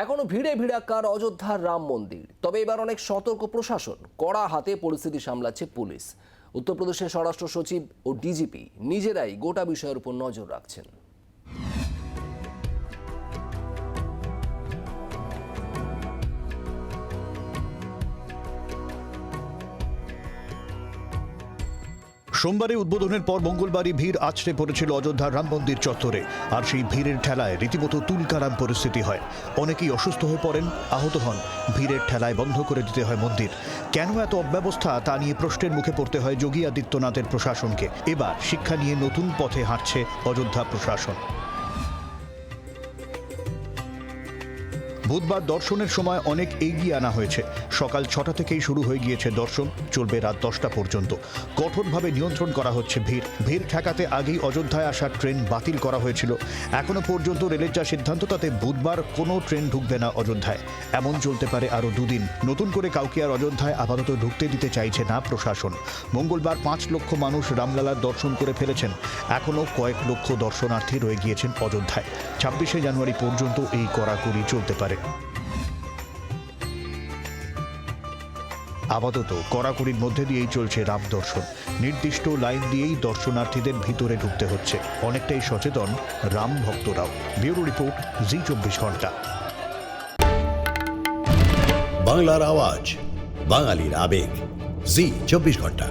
এখনো ভিড়ে ভিড়াক্কার অযোধ্যার রাম মন্দির। তবে এবার অনেক সতর্ক প্রশাসন, কড়া হাতে পরিস্থিতি সামলাচ্ছে পুলিশ। উত্তরপ্রদেশের স্বরাষ্ট্র সচিব ও ডিজিপি নিজেরাই গোটা বিষয়ের উপর নজর রাখছেন। সোমবারে উদ্বোধনের পর মঙ্গলবারই ভিড় আছড়ে পড়েছিল অযোধ্যার রাম মন্দির চত্বরে। আর সেই ভিড়ের ঠেলায় রীতিমতো তুলকালাম পরিস্থিতি হয়। অনেকেই অসুস্থ হয়ে পড়েন, আহত হন। ভিড়ের ঠেলায় বন্ধ করে দিতে হয় মন্দির। কেন এত অব্যবস্থা তা নিয়ে প্রশ্নের মুখে পড়তে হয় যোগী আদিত্যনাথের প্রশাসনকে। এবার শিক্ষা নিয়ে নতুন পথে হাঁটছে অযোধ্যা প্রশাসন। বুধবার দর্শনের সময় অনেক এগিয়ে আনা হয়েছে। সকাল 6টা থেকেই শুরু হয়ে গিয়েছে দর্শন, চলবে রাত 10টা পর্যন্ত। কঠোরভাবে নিয়ন্ত্রণ করা হচ্ছে ভিড় ঠেকাতে আগেই অযোধ্যায় আসার ট্রেন বাতিল করা হয়েছিল। এখনো পর্যন্ত রেলের যা সিদ্ধান্ত তাতে বুধবার কোনো ট্রেন ঢুকবে না অযোধ্যায়। এমন চলতে পারে আরও দুদিন। নতুন করে কাউকে আর অযোধ্যায় আপাতত ঢুকতে দিতে চাইছে না প্রশাসন। মঙ্গলবার 5 লক্ষ মানুষ রামলালার দর্শন করে ফেলেছেন। এখনো কয়েক লক্ষ দর্শনার্থী রয়ে গিয়েছেন অযোধ্যায়। 26শে জানুয়ারি পর্যন্ত এই কড়াকড়ি চলতে পারে। আপাতত কড়াকড়ির মধ্যে দিয়েই চলছে রাম দর্শন। নির্দিষ্ট লাইন দিয়েই দর্শনার্থীদের ভিতরে ঢুকতে হচ্ছে। অনেকটাই সচেতন রাম ভক্তরাও। ব্যুরো রিপোর্ট, জি 24 ঘন্টা। বাংলার আওয়াজ, বাঙালির আবেগ, জি 24 ঘন্টা।